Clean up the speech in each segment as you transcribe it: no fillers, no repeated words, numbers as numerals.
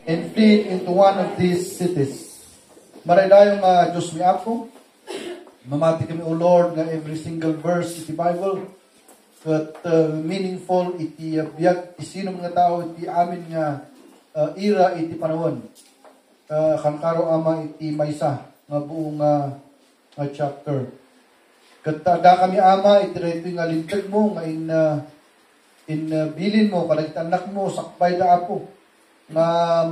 and flee into one of these cities. Maray dayong Diyos mi ako. Mamati kami, O Lord, nga every single verse iti Bible, kat meaningful iti biyag isino mga tao iti amin nga ira iti panahon. Kankaro ama iti maysa nga buong nga chapter. Kat da kami ama iti rito nga lintag mo nga in bilin mo kadag anak mo sakbay da apo nga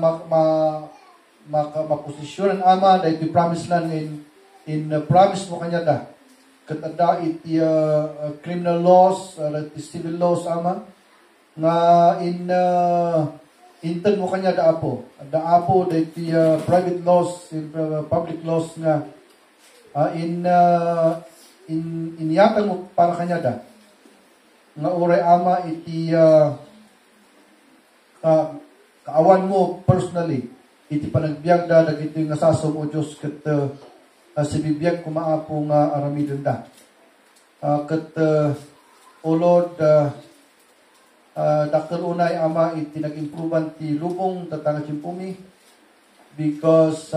maposisyonan ama da iti promised land in promise mo kanya da. Katada iti criminal laws, iti civil laws ama nga intan mo kanya da apo da iti private laws, public laws nga inyatang mo para kanya da nga uray ama iti kaawan mo personally iti panagbiag da dagiti nga sasom o Dios ket si bibiyag kumaapo nga aramidon da. Ket O Lord, dakkel unay ama iti nag-improvean ti lubong tatanga timpumi because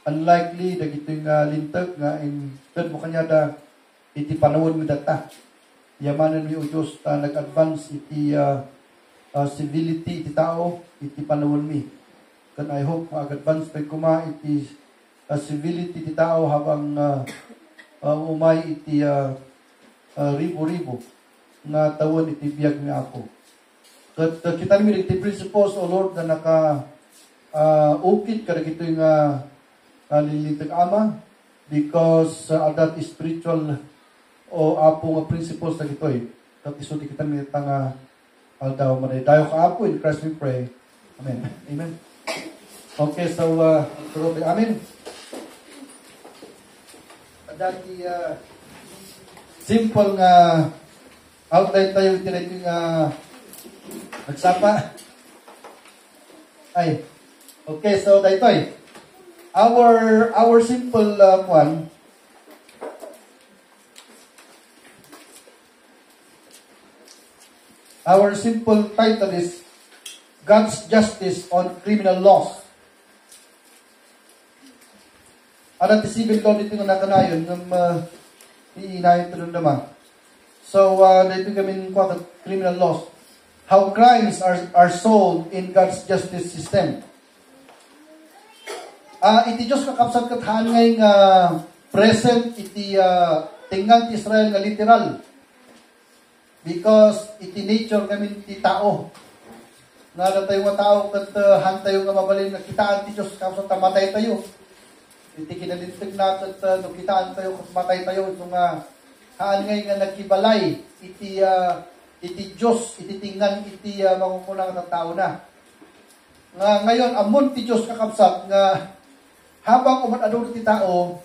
unlikely dagiti nga lintag nga inted mo kanya da iti panawon mi data. Yamanan mi o Dios ta nag-advance iti civility iti tao iti panawon mi. Ken I hope mag-advance pa kuma iti civility ti tao habang umay iti ribo-ribo nga tawon iti biyag ni ako. Kat kita mi iti principles, O Lord, na ukit kada ito yung lilintag ama because that is spiritual o apo nga principles na ito eh. Kat iso di kita mi nga aldaw manay. Dayo ka apo, in Christ we pray. Amen. Amen. Okay, so amen. Dati simple nga outline tayo iti nga nagsapa. Ay. Okay, so daytoy. Our simple one our simple title is God's Justice on Criminal Laws. Alam ti civil law dito nga nakanayon ng iinayon ito naman. So, dito kami kwa criminal laws. How crimes are solved in God's justice system. Iti Diyos kakapsat kathaan ngay nga present iti tingnan ti Israel nga literal. Because iti nature kami ti tao. Nga tayo nga tao kat hantayo nga mabalin nga kitaan ti Diyos kapsat tamatay tayo. Iti kinalintag natin no kitaan tayo kung matay tayo ito nga haan ngay nga nagkibalay iti Diyos iti tingnan iti makukulang ng tao na nga ngayon amon ti Diyos kakabsat nga habang umatador ti tao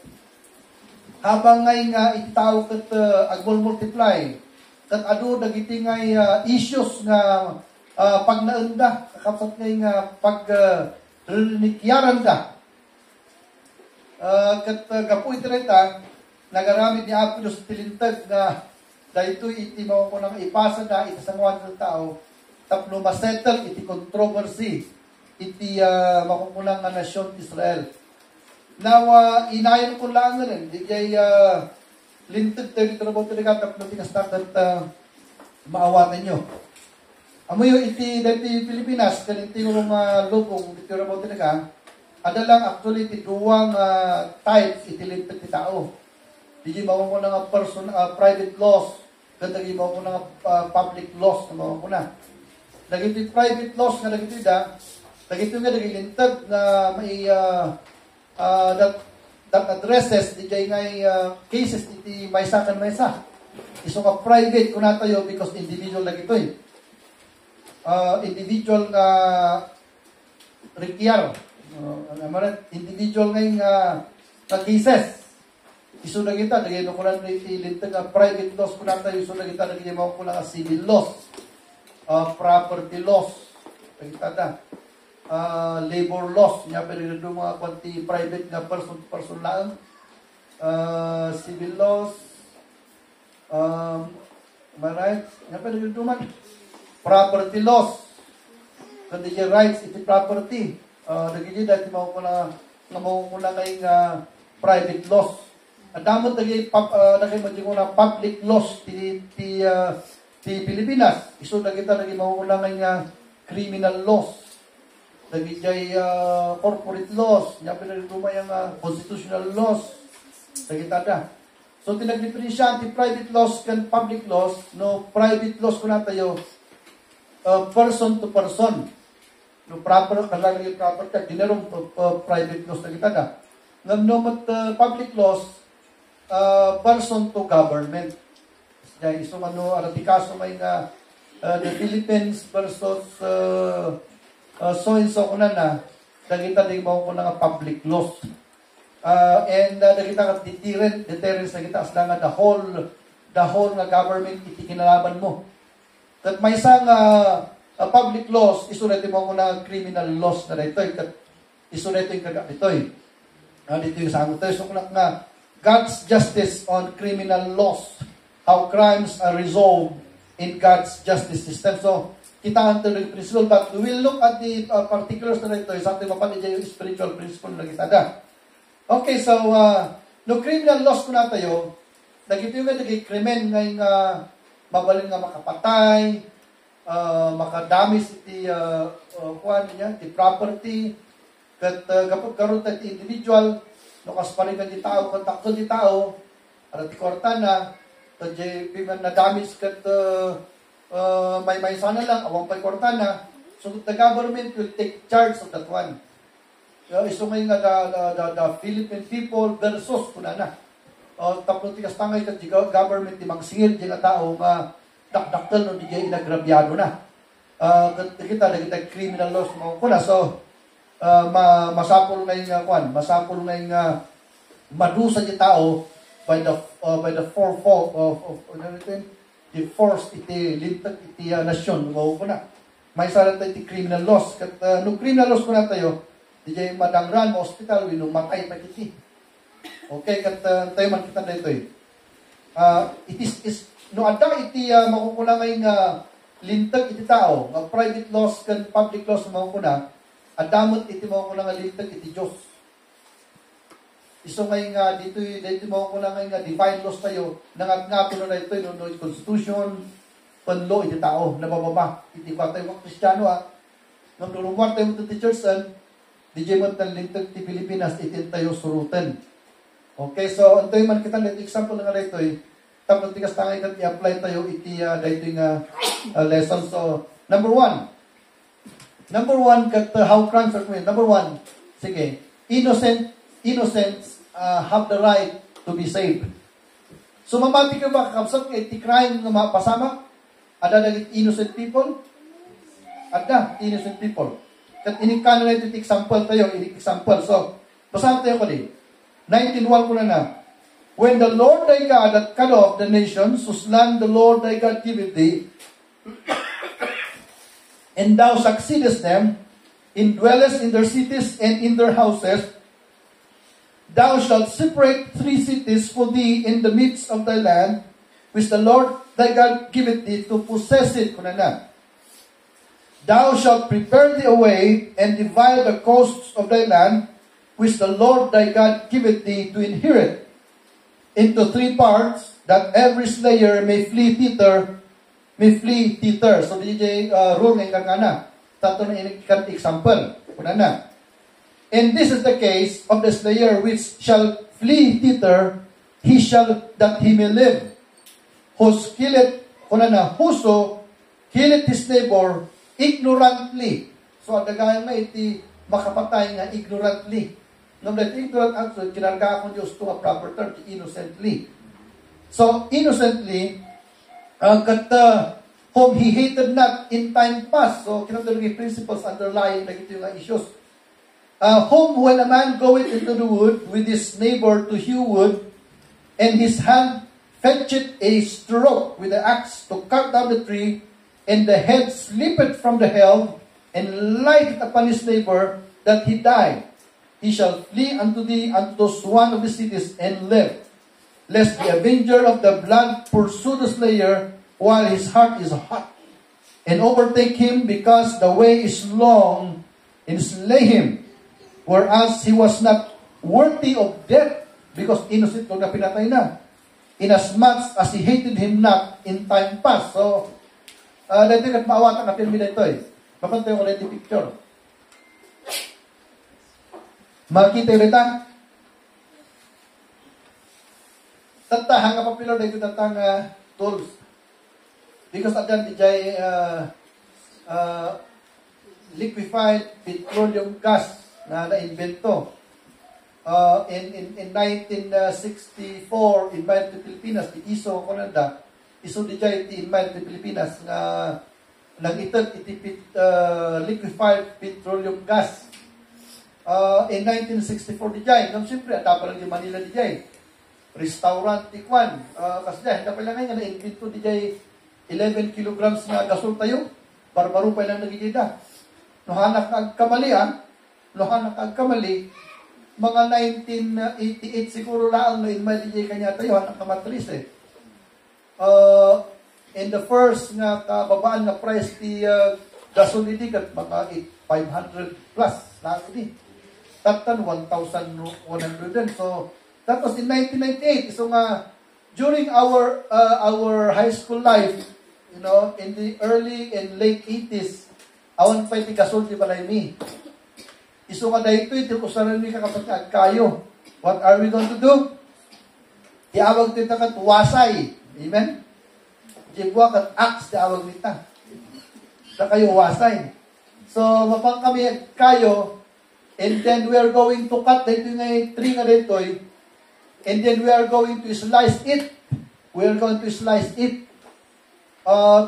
habang ngay nga iti tao kat agmul-multiply kat adu dagiti ngay issues nga pag naenda kakabsat ngay nga pag rinikyaran da kat kapu iti reta nagaramid ni Apo Diyos tilintag na dahito iti makukunang ipasa na iti sanguan ng tao tapno masettle iti controversy iti makukunang nga nasyon Israel. Now, inayon ko lang rin di kay lintag tayo dito na ba talaga tapno tinastat at maawatan nyo. Amoy iti dati Pilipinas kalinti mo mga lubong dito na ba talaga ada lang actually iti duwang types iti lintag ti tao. Di mo ko na nga private laws, kadagi mo ko na nga public laws na mo ko na. Dagiti private laws nga dagiti da, dagiti nga dagiti lintag na may that addresses di kay ngay cases iti maysa kan maysa. Iso ka private kuna tayo because individual lagi to eh. Individual nga require individual ngay nga cases. Iso na kita, dagay no kunan ilintag private laws kunan tayo, iso na kita dagay mo kunan civil laws, property laws, kita da, labor laws, nya pero do mga kwanti private nga person lang, civil laws, right, nya pero do man property laws, kundi yung rights, iti property. Nagiging dati mo ko na ngayong private loss. Damot naging public loss ti Pilipinas. Iso na kita naging mauuna ngayong criminal loss. Naging corporate loss. Niya pinagduma yung constitutional loss. Nagita na. So, tinagdiferensya ti private loss kan public loss. No, private loss ko na tayo, person to person. No, proper, kalalagay proper, dinarong private loss na kita na. Ngam public loss, person to government. Dahil isang aratikaso may nga, the Philippines versus so-and-so ko na, nagita din mo ko na public loss. And nakita ka deterrence na kita as lang the whole nga government iti kinalaban mo. At may isang public laws, isunete mo ko na criminal laws na dito. Isunete yung kagat dito. Dito yung sangot tayo. So nga, God's justice on criminal laws. How crimes are resolved in God's justice system. So, kita ang tuloy principle. But we will look at the particulars na dito. Something mapanidya yung spiritual principle na kita na. Okay, so, no criminal laws ko na tayo, nagito yung naging-krimen ngayon mabalin nga makapatay, makadamis iti property, kat kapag karoon tayo iti individual, no kasparigan di tao, kontakto di tao, at iti kortana, tadya piman na damage kat may sana lang, awang pa'y kortana, so the government will take charge of that one. Iso ngayon nga the Philippine people versus kuna na. Tapos tigas tangay ka government di magsingil di nga tao nga dakdaktal no di kaya inagrabyado na. Kita criminal laws mo kuna. So, masapol ngayon nga kwan, masapol ngayon nga madusa di tao by the fourfold of the force iti lintag iti nasyon mo kuna. May salat iti criminal laws. No criminal laws kuna tayo, di jay madangran mo hospital, winumatay pa kiti. Okay, kat tayo man kita dito eh. It is no ada iti makukuna ngayong lintag iti tao, nga private laws kan public laws makukuna, adamot iti makukuna nga lintag iti Diyos. Iso ngayong dito makukuna ngayong divine laws tayo, nangat-ngato na ito, no constitution, panlo iti tao, nabababa. Iti pa tayo mga Kristiyano nang nulungwar tayo ito ti church di jemot ng lintag ti Pilipinas itin tayo surutan. Okay, so antoy man kita net example nga dito tapos tigas tangay kat i-apply tayo iti dito nga lesson. So number one kat how crimes are committed. Number one, sige, innocents have the right to be saved. So mamati ka ba kakabsat ka iti crime nga mapasama? Ada dagit innocent people? Ada innocent people. Kat inikano na ito example tayo, example. So, basahan tayo ko din. 19:1 ko na. When the Lord thy God hath cut off the nations, whose land the Lord thy God giveth thee, and thou succeedest them, indwellest in their cities and in their houses, thou shalt separate 3 cities for thee in the midst of thy land, which the Lord thy God giveth thee to possess it. Kuna na. Thou shalt prepare thee a way, and divide the coasts of thy land, which the Lord thy God giveth thee to inherit, into 3 parts, that every slayer may flee thither. So, DJ rule ng kangana. Tato na inikan example. Kuna na. And this is the case of the slayer which shall flee thither, that he may live. Whoso killit his neighbor ignorantly. So, adagayan nga iti makapatay nga ignorantly. Nung that ignorant answer, kinarga akong Diyos to a proper term, innocently. So, innocently, whom he hated not in time past. So, kinatulog principles underlying na ito yung issues. Whom when a man goeth into the wood with his neighbor to hew wood, and his hand fetcheth a stroke with the axe to cut down the tree, and the head slippeth from the helve, and lighted upon his neighbor, that he die. He shall flee unto those one of the cities, and live. Lest the avenger of the blood pursue the slayer, while his heart is hot. and overtake him because the way is long, and slay him, whereas he was not worthy of death, because innocent ko na pinatay na, inasmuch as he hated him not in time past. So, dito kat maawatan na film dito eh. Papantay ko dito picture. Makita yung dito. Tatahang nga popular dito tatang tools. Because again, dijay liquefied petroleum gas na na-invento. In 1964, in Bayan de Pilipinas, di iso ko nanda, iso dijay in Bayan de Pilipinas na nag-itat liquefied petroleum gas. In 1964 dijay, nung siyempre, ata pa lang di Manila dijay. Restaurant tikwan. Kasi dyan, hindi pa lang nga na-invento dijay 11 kilograms na gasol tayo. Barbaro pa lang nagigida. Nuhanak agkamali nuhanak agkamali, mga 1988 siguro lang na inmay dijay kanya tayo, hanak na matris eh. In the first nga kababaan na price ti gasol itikat, mga 500 plus lang iti. Tatan 1,100 din. So, that was in 1998. So nga, during our high school life, you know, in the early and late 80s, awan pa iti gasol ti balay mi. Iso nga dahito iti usaran mi kakapatid kayo. What are we going to do? Tiawag ti takat wasay. Amen? Jibwa kat axe tiawag nita. Na kayo wasay. So, mapang kami kayo, and then we are going to cut dito nga tree nga dito, and then we are going to slice it. We are going to slice it.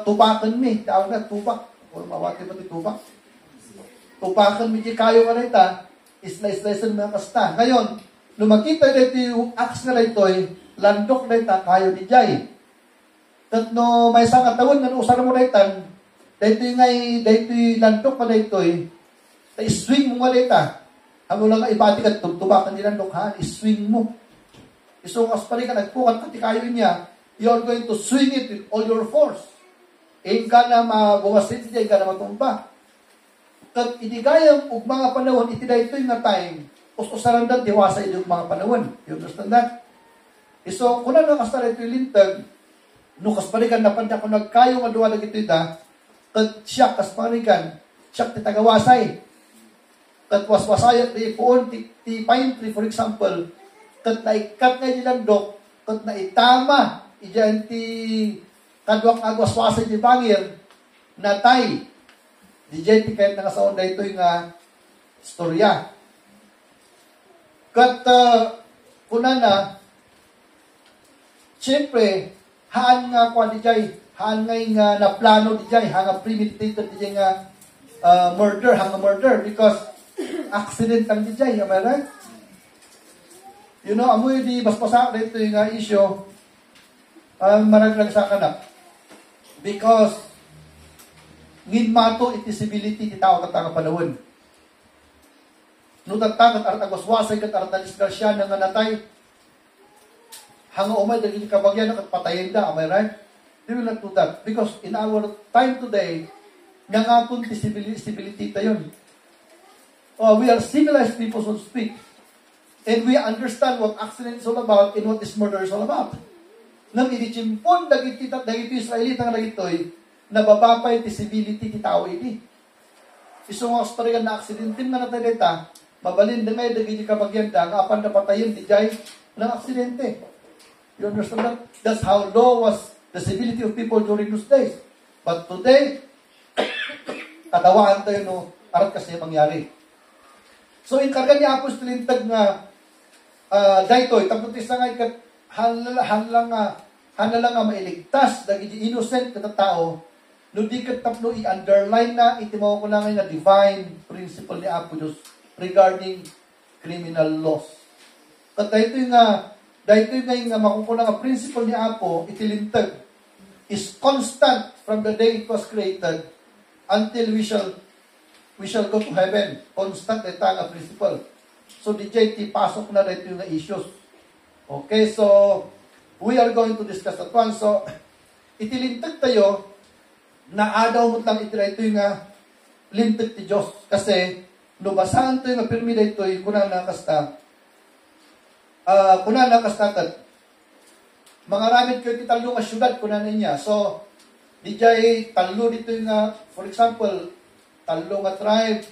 Tubakan mi. Tawag na, tubak. O mawati ba ito tubak? Tubakan mi di kayo nga nita, slice mga kasta. Ngayon, nung makita dito yung axe nga dito, landok na ita, kayo di jay. Tatno, may isang atawon nga usara mo na itan, dito yung landok ka dito, swing mo nga dito. Ang ulang ibati ka, tubakan di landok ha, swing mo. Isungas pa rin ka, nagpukan pati kayo niya, you're going to swing it with all your force. Ka na mabawasin siya, ka na matumba. Kat idigayang ug mga panahon, itiday ito yung nga time, usaran dan diwasa yung mga panahon. You understand that? So, kung ano kasara ito yung lintag, nukas pa rin ka, napanda ko nagkayo nga duwa ito ita, kat siya kas pa rin ka, siya titagawasay. Kat waswasayat di poon, ti pine tree, for example, kat naikat nga jilandok, kat naitama, iyan ti kadwak agwaswasay di bangir, natay. Di dyan ti kahit nangasaon na ito yung storya. Kat kunana, siyempre, haan nga kwa di dyan, haan nga na plano di dyan, haan nga premeditated di dyan nga murder, haan nga murder, because accident lang di dyan, am I right? You know, amoy di baspasak na ito yung issue, maraglag sa kanap. Because, ngin mato iti civility ti tao katanga panawon. No tatangat arat agwaswasay kat arat disgrasya nga natay. Hanga umay dagiti kabagyan kat patayen da, am I right? They will not do that because in our time today nangatun ti civility tayon. We are civilized people, so to speak. And we understand what accident is all about and what this murder is all about. Nang itichimpon dagiti Israelita nga dagitoy nababapay ti civility ti tao iti. Isungos pa rin na aksidente na natadeta, mabalin na ngay dagiti kabagyan da, nga apan napatayin ti jay ng aksidente. You understand that? That's how low was the civility of people during those days. But today, katawaan tayo no, arat kasi mangyari. So, inkarga ni Apostol Lintag nga, daytoy, taputis na nga ikat, hanlang nga mailigtas, dagiti innocent na tao, no di kat tapno i-underline na, itimaw ko lang na divine principle ni Apo Diyos regarding criminal laws. At dahito yung nga makukulang nga principle ni Apo, itilintag, is constant from the day it was created until we shall go to heaven. Constant ito nga principle. So, di JT, pasok na dito yung issues. Okay, so, we are going to discuss that one. So, itilintag tayo, naadaw mo lang itira ito nga lintag ti Diyos. Kasi, nubasahan ito yung pirmi da ito, kunan nakastakat. Mga ramid kayo ti talo nga syudad, kunan niya. So, di jay talo dito yung for example, talo nga tribe,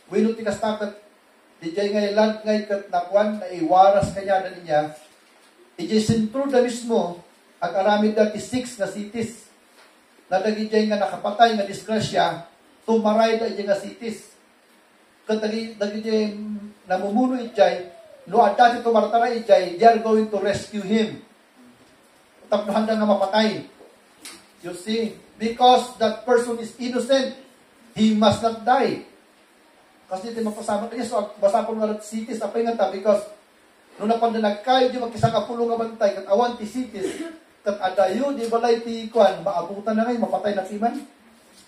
wino ti kastakat, di jay nga ilan nga ikat nakwan, na iwaras kanya na niya, di jay sentro da mismo, ang aramid dati 6 na cities, na dagijay nga nakapatay nga disgrasya, tumaray da nga cities. Dagijay namumuno ijay, no at dati tumartaray ijay, they are going to rescue him. Tapos handa nga mapatay. You see, because that person is innocent, he must not die. Kasi di mapasama kanya, so basa po nga cities, apay nga ta, because nung napandanagkay, di magkisang kapulong nga bantay, kat awan ti cities, kat adayo, di balay ti kuan, maabutan na ngayon, mapatay na kiman.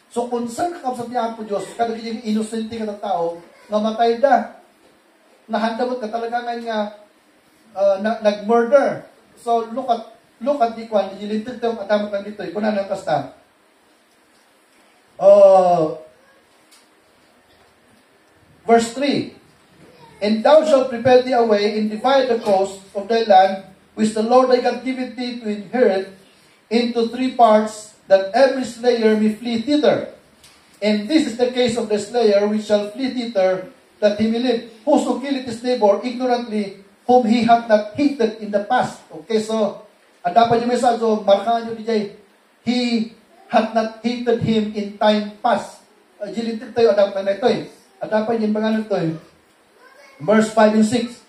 So kung saan kakapsat niya po Diyos, kada yung innocent ka ng tao, nga matay da, nahandamot ka talaga nga nag-murder. So look at di kuan, nilintid tayo katamot lang dito, kunan ng kasta. Verse 3, and thou shalt prepare thee a way, and divide the coast of thy land, which the Lord thy God giveth thee to inherit, into 3 parts, that every slayer may flee thither. And this is the case of the slayer which shall flee thither, that he may live. Whoso killeth his neighbor ignorantly, whom he hath not hated in the past. Okay, so, dapat yung message, so, markahan nyo DJ, he hath not hated him in time past. Jilintig tayo, dapat na ito dapat yung pangalan ito verse 5 and 6.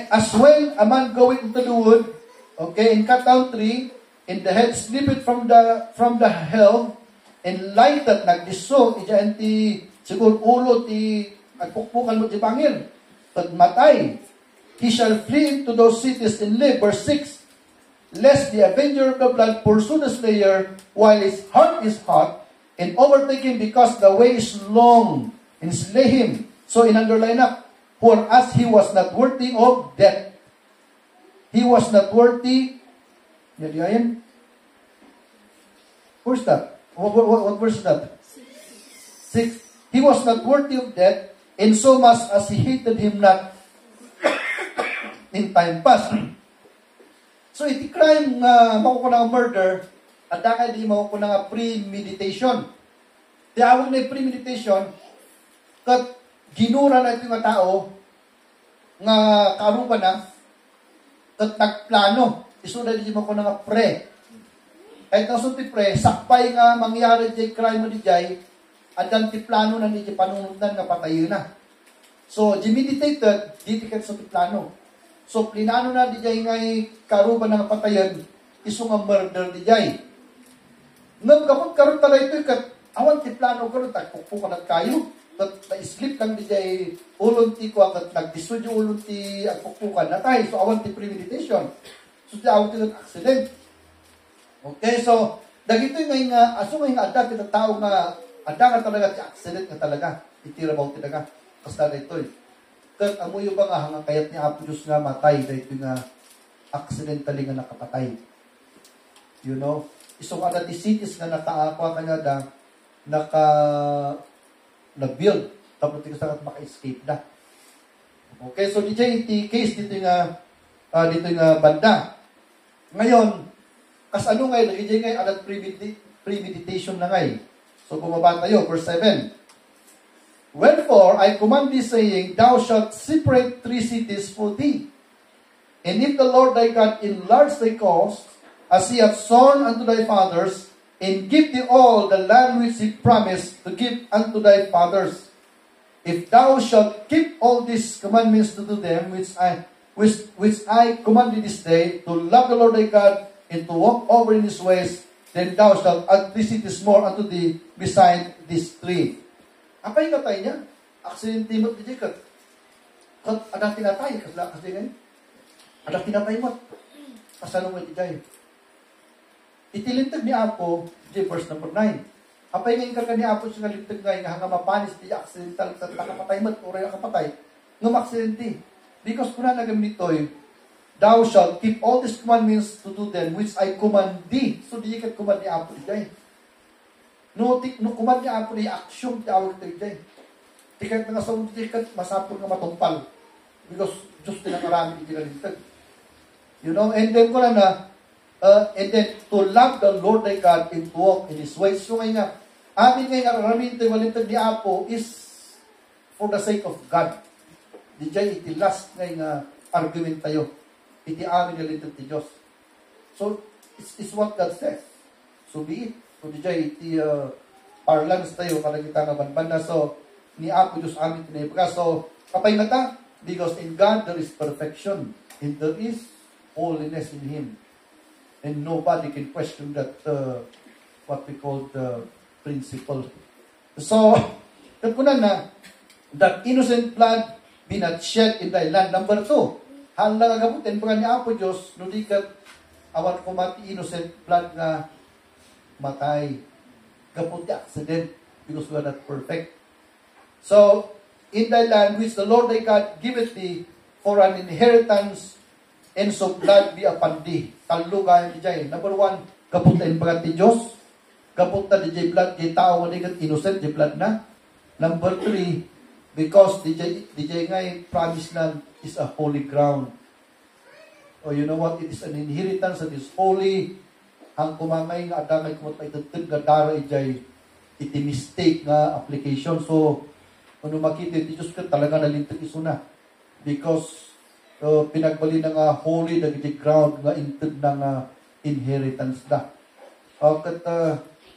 As when a man going into the wood, okay, and cut down tree, and the head slippeth from the helm, and lighted, nagdiso, ija ti, siguro ulo ti, agpukpukan mo ti bangin, at matay. He shall flee into those cities and live. Verse 6. Lest the avenger of the blood pursue the slayer, while his heart is hot, and overtake him because the way is long, and slay him. So in underline up, for as he was not worthy of death. He was not worthy. Yadiayan? Where's that? What verse is that? 6. He was not worthy of death, in so much as he hated him not in time past. So iti crime nga makukunang murder, at dahil di makukunang premeditation. Tiyawag na premeditation, kat ginura na ito nga tao, nga karupa na, kat nagplano, isuda di makukunang pre. Kahit nasun ti pre, sakpay nga mangyari di crime mo di jay, at dan ti plano na di panunundan nga patayo na. So, di meditated, di ti kat sa ti plano. So, plinano na di jay ngay karupa na nga patayan, iso nga murder di jay. Ngam kapag karon tala ito, kat awan ti plano karon, tagpukpukan at kayo, kat na-slip lang di jay ulon ti ko, kat nagdisudyo ulon ti agpukpukan na tayo, so awan ti premeditation. So, di awan ti accident. Okay, so, dagito yung nga, aso nga adag kita tao nga, adag nga talaga, ti accident nga talaga, itira mo talaga, basta na ito Kat amuyo ba nga, hanggang kayat ni Apo Diyos nga matay, dahito nga, accidentally nga nakapatay. You know? Isong ada ti cities nga nakaakwa kanya da, na-build, tapos ti kasagat maka-escape na. Okay, so di iti case dito nga banda. Ngayon, kas ano ngayon, nagiging ngayon, adat premeditation na ngayon. So, bumaba tayo, verse 7. Wherefore, I command thee, saying, thou shalt separate 3 cities for thee. And if the Lord thy God enlarge thy cause, as he hath sworn unto thy fathers, and give thee all the land which he promised to give unto thy fathers, if thou shalt keep all these commandments to do them, which I command thee this day, to love the Lord thy God, and to walk over in his ways, then thou shalt add 3 cities more unto thee beside these 3. Apay katay niya? Aksidente mo di kat. Kat ada tinatay kasi ngayon. Ada tinatay mo. Kasano mo di jay. Itilintag ni Apo, di verse number 9. Apay ngayon ka ni Apo siya lintag ngayon hanggang mapanis di aksidente nakapatay mo, oray nakapatay. Ngum aksidente. Because kuna nagamit ito'y, thou shalt keep all these commandments to do them, which I command thee. So, di ka command ni Apo di jay. No command ni Apo di action ti awag ti jay. Tikat nga sa tikat, masapol nga matumpal. Because, Diyos din ang marami di kinalintag. You know, and then ko na, and then, to love the Lord thy God and to walk in His ways. So, ngayon nga, amin ngayon, aramin ito, walintag ni Apo is for the sake of God. Di jay, iti last ngayon argument tayo. Iti amin nalintag ti Diyos. So, it's what God says. So, be it. So, di jay, iti parlance tayo, para kita nga banbanda. So, ni Apo Diyos amin tinayipaga. So, kapay na ta, because in God there is perfection, and there is holiness in Him. And nobody can question that, what we call the principle. So, tagpunan na, that innocent blood be not shed in thy land. Number 2, halang agabutin, pagka ni Apo Diyos, nulikat, awan kumati innocent blood nga matay. Gaputi accident, because we are not perfect. So, in thy land which the Lord thy God giveth thee for an inheritance, and so blood be upon thee. Talo kayo di jay. Number 1, kapuntain bagat ti Diyos. Kapunta di jay blood, di tao nga innocent, di blood na. Number 3, because di jay ngay promise land is a holy ground. Oh, you know what? It is an inheritance that is holy. Ang kumangay nga adamay kumot pa itutod nga dara ijay iti mistake nga application. So, kung makita iti Diyos ka talaga nalintag isuna. Because pinagbali na nga holy na iti ground nga intid na nga inheritance da. Kat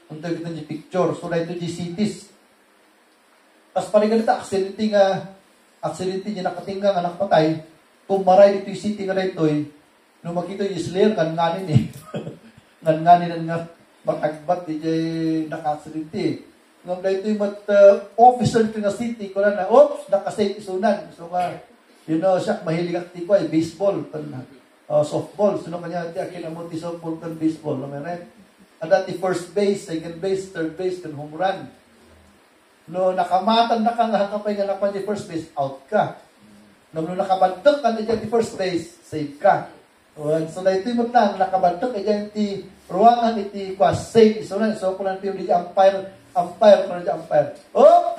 unta kita di picture. So, na ito di cities. Tapos parigalita, aksidente niya nakatingga nga nakapatay. Kung maray dito yung city nga na ito nung makita yung Slayer, nganin nganin nga matagbat di naka-aksidente Ngam na ito yung officer ito nga city, ko na, oops, nakasave isunan. So, siya, mahilig akti ko ay baseball, softball. So, kanya, akin ang multi softball kan baseball. At dati first base, second base, third base, kan home run. No, nakamatan na ka nga, kapay nga napan di first base, out ka. No, nakabantok ka na dyan di first base, save ka. So, na ito yung lang, nakabantok ka dyan di ruangan, iti kwa, save isunan. So, kung lang di umpire, oh!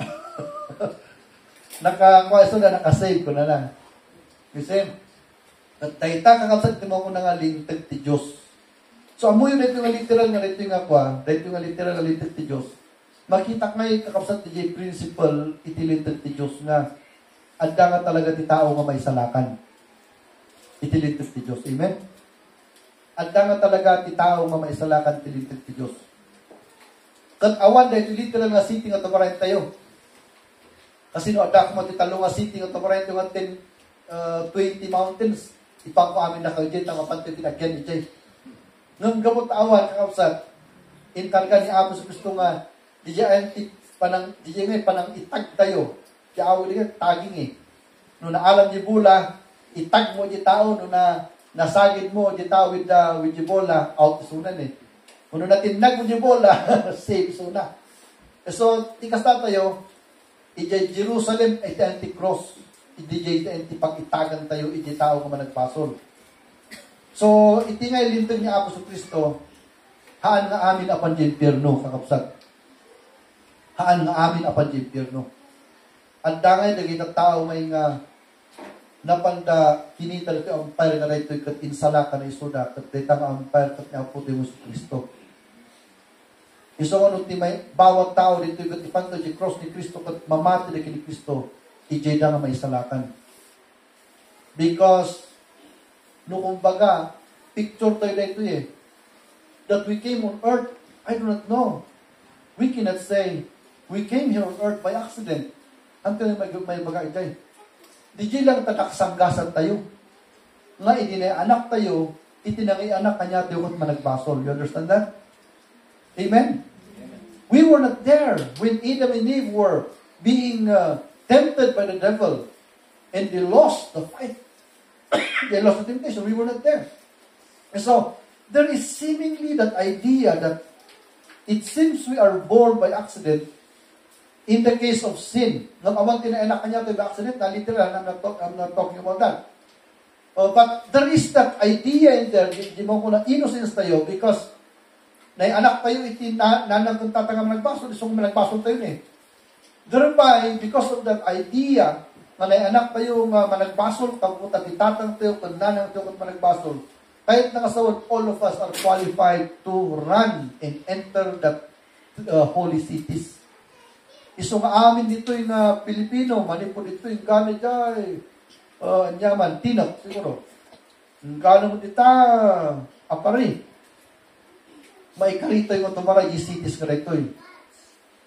Nakakuha ito na, nakasave ko na lang. Kasi, tayta kakapsat mo ko na nga lintag ti Diyos. So, amoy yun ito nga literal nga ito nga kwa, ito nga literal nga lintag ti Diyos. Makita ka ngayon kakapsat ti principle, iti lintag ti Diyos nga, adda nga talaga ti tao nga may salakan. Iti lintag ti Diyos. Amen? Adda nga talaga ti tao nga may salakan, iti lintag ti Diyos. Kat awan dahil literal nga city nga tumarayin tayo. Kasi no, adak mo titalo nga city nga tumarayin tayo nga 20 mountains. Ipang ko amin na kayo dyan, mapantin tinagyan ni Jay. Nung gamot awan, kakapsat, inkarga ni Apo sa Kristo nga, di dyan panang itag tayo. Di awo di ka, taging Nung naalam di bula, itag mo di tao, nung nasagid mo di tao with di bola, out sunan Kung natinag mo di bola, save suna. So, tikas na tayo, ijay Jerusalem, iti anti-cross. Ijay anti-pag-itagan tayo, iti tao ka man nagpasol. So, iti nga ilintag niya Apo sa Kristo, haan nga amin apan di impyerno, kakapsat. Haan nga amin apan di impyerno. At dangay, naging tao may nga napanda kinita ito umpire nga na ito kat insala ka na isuda kat dita nga umpire kat niya po mo sa Kristo. Iso ano ti may bawat tao dito kat ipanto di cross ni Kristo kat mamati na kini Kristo ijay da nga may isalakan. Because no kumbaga picture tayo na ito that we came on earth, I do not know. We cannot say we came here on earth by accident until may baga ijay. Di lang tataksanggasan tayo. Nga anak tayo, itinangi anak kanya tayo kung managbasol. You understand that? Amen? We were not there when Adam and Eve were being tempted by the devil. And they lost the fight. They lost the temptation. We were not there. And so, there is seemingly that idea that it seems we are born by accident. In the case of sin, nang awang tinaanak kanya to by accident, literal, I'm not talking about that. But there is that idea in there, di mo ko na innocence tayo because na anak tayo iti nanang kung tatangam nagbasol, isong nagbasol tayo eh. Thereby, because of that idea, na anak tayo nga managbasol, kaputa titatang tayo, kung nanang tayo kung managbasol, kahit nakasawad, all of us are qualified to run and enter that holy cities. Iso nga amin dito yung Pilipino, manipod dito yung gana dyan, nyaman, tinap siguro. Gana mo dita, apari. May karito yung tumara yung cities ka rito eh.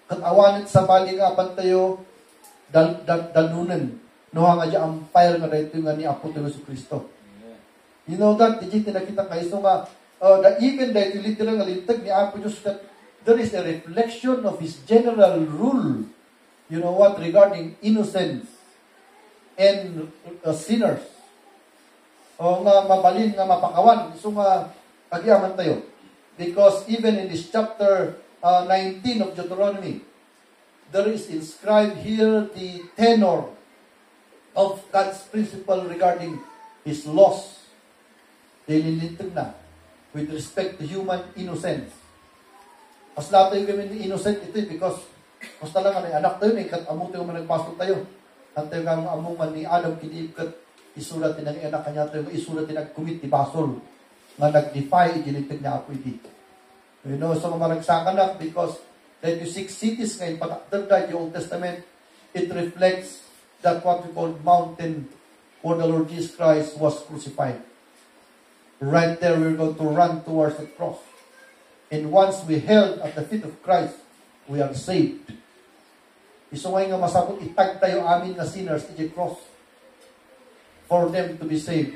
Kat awanit sa bali nga tayo, dalunan. Nuha nga dyan empire nga rito nga ni Apo tayo sa Kristo. You know that, di nakita kayo. So nga, even that you literal nga lintag ni Apo Diyos that there is a reflection of His general rule. You know what? Regarding innocence and sinners. O nga mabalin nga mapakawan. So nga, pagyaman tayo. Because even in this chapter 19 of Deuteronomy, there is inscribed here the tenor of God's principle regarding His laws. Nililintag na with respect to human innocence. Mas lahat tayo kami innocent ito because basta lang ang anak tayo, kat amo tayo managpasok tayo. Ang tayo nga among man ni Adam kiniipkat, isulat din ang anak kanya tayo, isulat din nag-commit ni Basol, nga nag-defy, ginitag niya ako iti. You know, so maragsakan na because 26 cities ngayon, after that, the Old Testament, it reflects that what we call mountain where the Lord Jesus Christ was crucified. Right there, we're going to run towards the cross. And once we held at the feet of Christ, we are saved. Iso ngayon nga masabot, itag tayo amin nga sinners to the cross for them to be saved.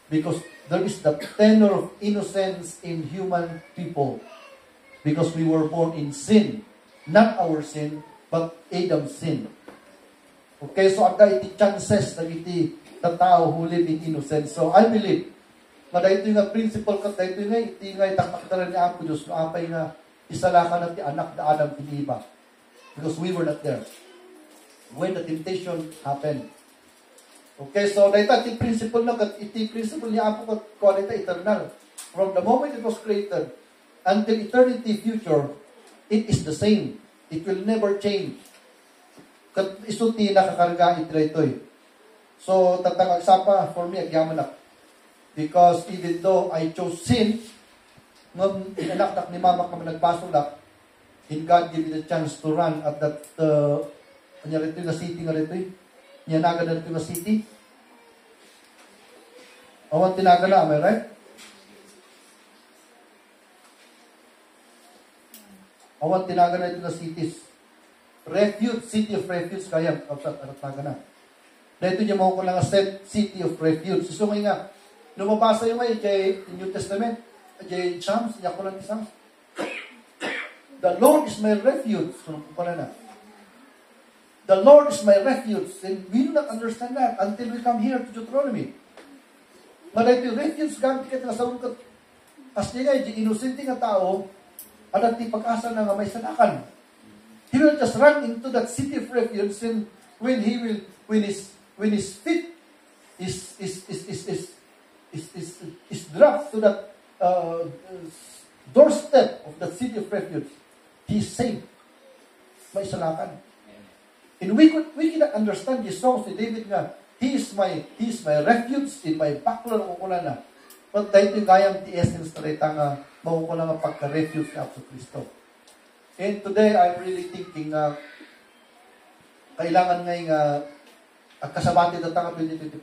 Because there is the tenor of innocence in human people. Because we were born in sin. Not our sin, but Adam's sin. Okay, so ada iti chances na iti tao who live in innocence. So I believe na dahito yung principle ka, dahito yung iti nga itaktaktaran ni Apo Diyos, no apay nga isalakan at anak na Adam piniba. Because we were not there. When the temptation happened. Okay, so dahito iti principle na, iti principle ni Apo ko, dahito eternal. From the moment it was created, until eternity future, it is the same. It will never change. Kat isuti nakakarga ito eh. So, tatangag sapa, for me, agyaman na. Because even though I chose sin, nung inalaktak ni Mama kami nagpasulak, and God gave me the chance to run at that, kanya rito yung city nga rito eh. Nyanaga na rito yung city. Awan tinaga na, am I right? Awan tinaga na ito na cities. Refuge, city of refuge, kaya, tinaga na. Dito niya mo ko lang set city of refuge. So nga, lumabasa yung ngay kay New Testament, kay Psalms, niya ko lang Psalms. The Lord is my refuge. So, pala na. The Lord is my refuge. And we do not understand that until we come here to Deuteronomy. Maday ito refuge, gamit ka sa ulkat. As niya nga, yung innocent nga tao, at ang pag-asa na nga may sanakan. He will just run into that city of refuge and when his feet is dropped to that doorstep of the city of refuge, he is safe. May salakan. And we cannot understand this song si David nga, he is my refuge in my backward o kuna na. But dahil ito gayang the essence na rin nga mawukula nga pagka-refuge na sa Kristo. And today, I'm really thinking kailangan ngayon kasabati na tanga 2025.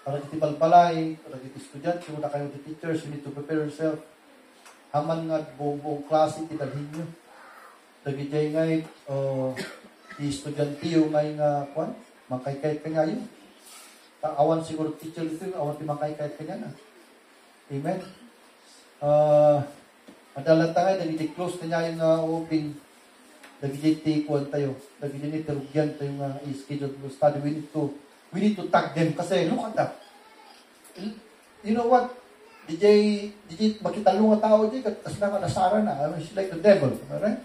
Para kitipalpalay, para kiti-student, kung na kayo teachers, you need to prepare yourself. Haman nga buong klase, tidalhin nyo. Dagijay ngay, i-estudyante ngay nga, mangkay-kayat ka nga yun. Awan siguro teacher ito, awan ti mangkay-kayat ka nga na. Amen? Madalat tayo, nagiging close na niya yung open, nagiging take-one tayo, nagiging terugyan tayo nga i-schedule to study. We need to tag them kasi look at that. You know what? DJ makitalo nga tao di kasi na nasara na. I mean, she's like the devil, right?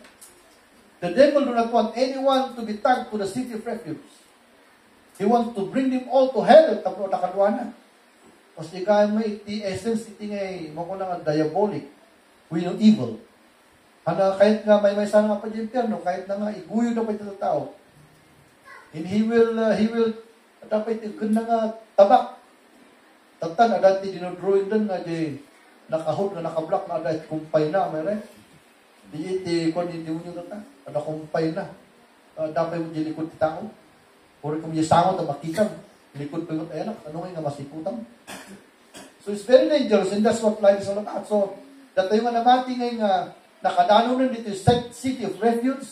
The devil do not want anyone to be tagged to the city of refuge. He wants to bring them all to hell. Tapos nakadwa na. Kasi kaya mo iti essence, iti ngay, mo ko na nga diabolic. We know evil. Kahit nga may sana nga pa dyan no, kahit na nga iguyo na pa ito tao. And he will, dapat ito na nga tabak. Tatan, dati dinodrawing din nga di nakahod na nakablock na dahil kumpay na, may rin. Di iti, kung hindi mo nyo na, ada kumpay na. Dapat mo di likod ti tao. Kung kung yisangot na makikam, likod pa yung anak, ano nga masiputan. So it's very dangerous and that's what life is all about. So, dati yung namati ngayon nga, nakadano na dito yung city of refuge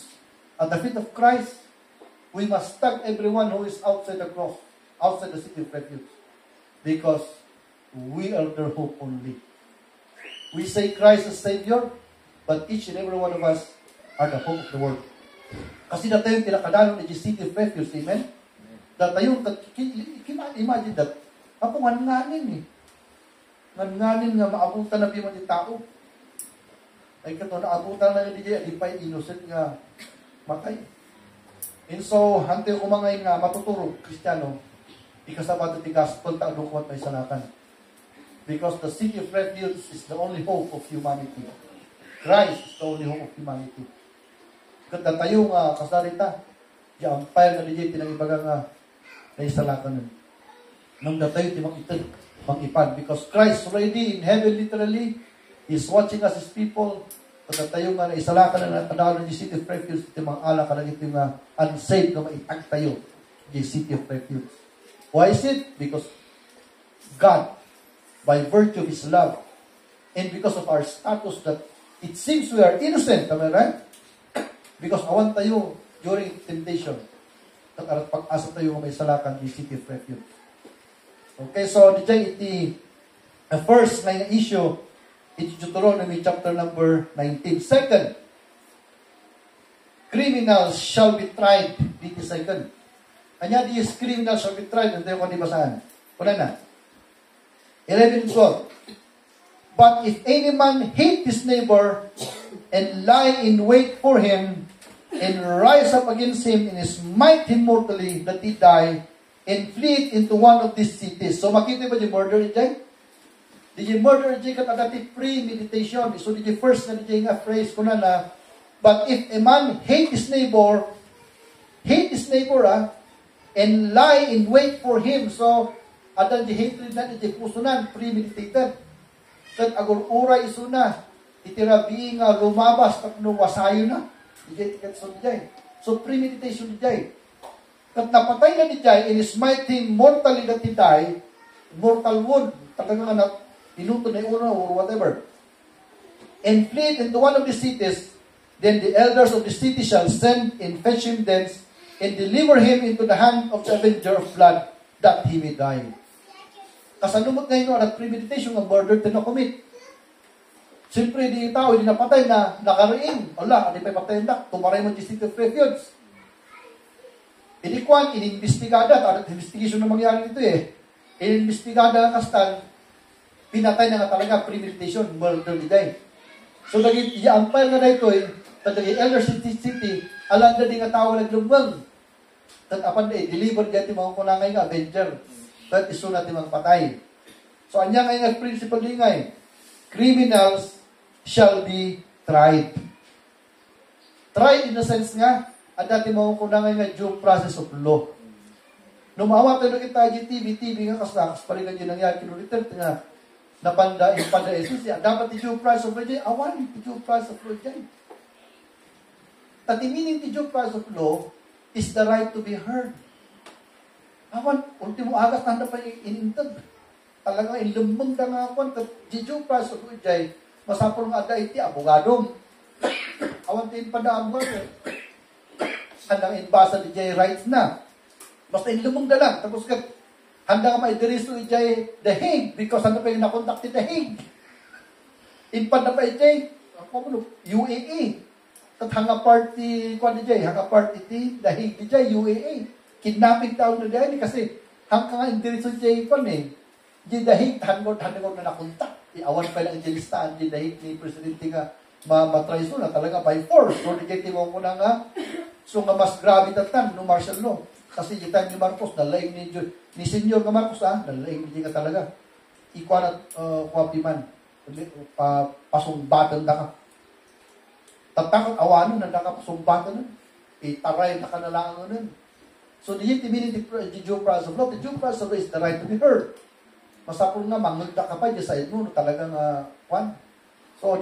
at the feet of Christ. We must tag everyone who is outside the cross, outside the city of refuge. Because we are their hope only. We say Christ is Savior, but each and every one of us are the hope of the world. Kasi dati yung tinakadano ng city of refuge, amen? Dati yung, imagine that, ako nganganin eh. Nganganin nga maabutan na biman yung tao. Ay kato, naabutan na yung DJ, di pa innocent nga matay. And so, hante ko mga nga matuturo, Kristiyano, ikasabat at gospel ta adukwat may salatan. Because the city of refuge is the only hope of humanity. Christ is the only hope of humanity. Kata tayo nga kasalita, di ampire nga DJ, tinangibaga nga na isalatan nun. Nung datayo, di mag-ipad. Because Christ already in heaven literally, He's watching us as people. Kata tayo nga na isalakan na natanaw ng city of refuge, iti mga ala ka lang iti nga unsaved na maitag tayo di city of refuge. Why is it? Because God, by virtue of His love, and because of our status that it seems we are innocent, am I right? Because awan tayo during temptation, at pag-asa tayo may salakan di city of refuge. Okay, so iti first na issue, it's Deuteronomy chapter number 19. Second, criminals shall be tried. Dito second. Kanya di criminals shall be tried. Hindi ko di basahan. Kuna na. 11-12. But if any man hate his neighbor and lie in wait for him and rise up against him and smite him mortally that he die and flee into one of these cities. So makita ba yung murder dyan? Did you murder dyan katagati premeditation? So did you first na dyan nga phrase ko na but if a man hate his neighbor and lie in wait for him. So adan di hatred na di pusunan, premeditated. Kat agur uray isuna, itirabi nga lumabas at wasayo na. Di kat so dyan. So premeditation di dyan. Kat napatay na di dyan, and smite him mortally that he die, mortal wound, talagang anak, inuto na una or whatever, and flee into one of the cities, then the elders of the city shall send and fetch him thence, and deliver him into the hand of the avenger of blood, that he may die. Kasalumot ngayon at premeditation ng murder to na-commit. Siyempre, di tao, di napatay na nakariin. Ala, di pa patay na, tumaray mo di city of refuge. Inikwan, inimbestigada, at investigation na mangyari dito eh. Inimbestigada ang kastan, pinatay na nga talaga, premeditation, murder di day. So, naging i-ampire na dito eh, naging elder city, alam na di nga tao naglumang. Tatapan na eh, deliver dyan yung mga kunangay nga, avenger. At iso natin mga patay. So, anya nga yung principle din nga eh, criminals shall be tried. Tried in the sense nga, at dati mga kunangay nga, due process of law. Numawa tayo kita, TV nga kasakas, parigan yun nangyari, kinulitin nga, napanda, impanda Jesus, dapat i-due process of law dyan, awan, i-due process of law dyan. Tati meaning the due process of law is the right to be heard. Awan, ultimo agas na pa inintag. Talagang inlumbang na nga ako, the due process of law dyan, masapol nga ada iti, abogadong. Awan tayo padaan mo, handang inbasa di dyan rights na. Basta inlumbang na lang, tapos ka, handa nga maidiriso ijay The Hague because handa pa yung nakontakti The Hague. Impad na pa ijay, UAE. At hanga party, kung ijay, hanga party ti, The Hague ijay, UAE. Kidnapping tao na dyan kasi hanggang nga indiriso ijay pa eh. Ijay The Hague, hanggang na nakontak. Iawan pa lang ijay listahan ijay The Hague ni Presidente nga matraiso na talaga by force. So ijay timong ko na nga, so nga mas grabe tatan no martial law. Kasi di time ni Marcos, nalaing ni Senyor nga Marcos, nalaing di ka talaga. Ikuha na, kuwapi man. Pasumbatan na ka. Tatakot, awanon na ka pasumbatan nun. Itaray na ka na lang nun. So, the meaning the due process of law, the due process of law is the right to be heard. Masapul nga, mangagda ka pa, di sa no, talagang, kwan. So,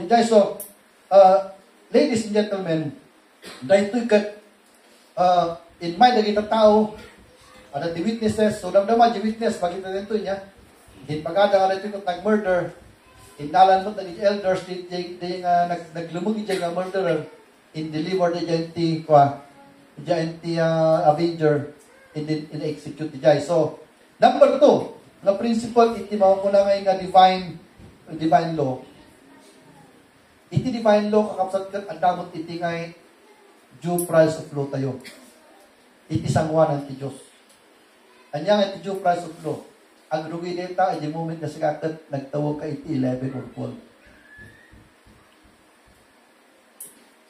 ladies and gentlemen, dahil ito'y in mind na kita tao, ada the witnesses, so damdama the witness, pagkita dito niya, din pagkada nga ito yung nag-murder, inalan mo na the elders, naglumog yung murderer, in deliver the gianti, avenger, in execute the jay. So, number 2, na principle, iti mo na ngayon nga divine law. Iti divine law, kakapsat kat, adamot iti ngay, due process of law tayo. Iti sangwanan ti Diyos. Anyang iti due process of law. Ang rugi dita, iti moment na sikakat, nagtawag ka iti 11 or 12.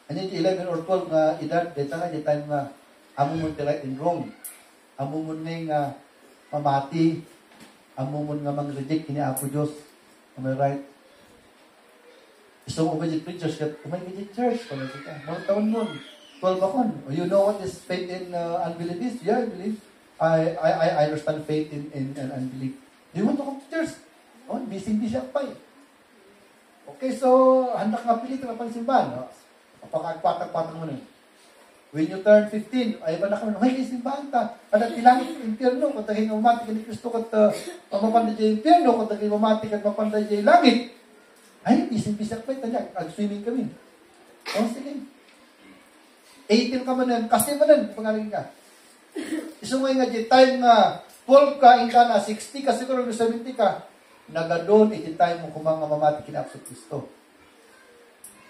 Anyang iti 11 or 12 nga edad, dita nga, di time nga, amumon ti right and wrong. Amumon nga mamati, amumon nga mang-reject kini Apo Diyos. Am I right? So, umajit preachers, umajit church, pala kita. Mga taon mo, 12 ako. You know what is faith in unbelief is? Yeah, I believe. I understand faith in unbelief. Do you want to come to church? Oh, busy ako pa eh. Okay, so, handak nga pilit na pansimbahan. Kapag-patag-patag mo na. When you turn 15, ay ba na kami, may simbahan ta. At tilangit yung impyerno, kung taging mamati ka ni Kristo, at mapanday dyan yung impyerno, kung taging mamati ka at mapanday dyan yung langit. Ay, busy ako pa eh. Ag-swimming kami. Oh, sige. 18 ka man yan, kasi man yan, pangaling ka. Isungay nga di time nga, 12 ka, inka na, 60 ka, siguro 70 ka, nagadon, iti time mo kumang mamati kina sa Kristo.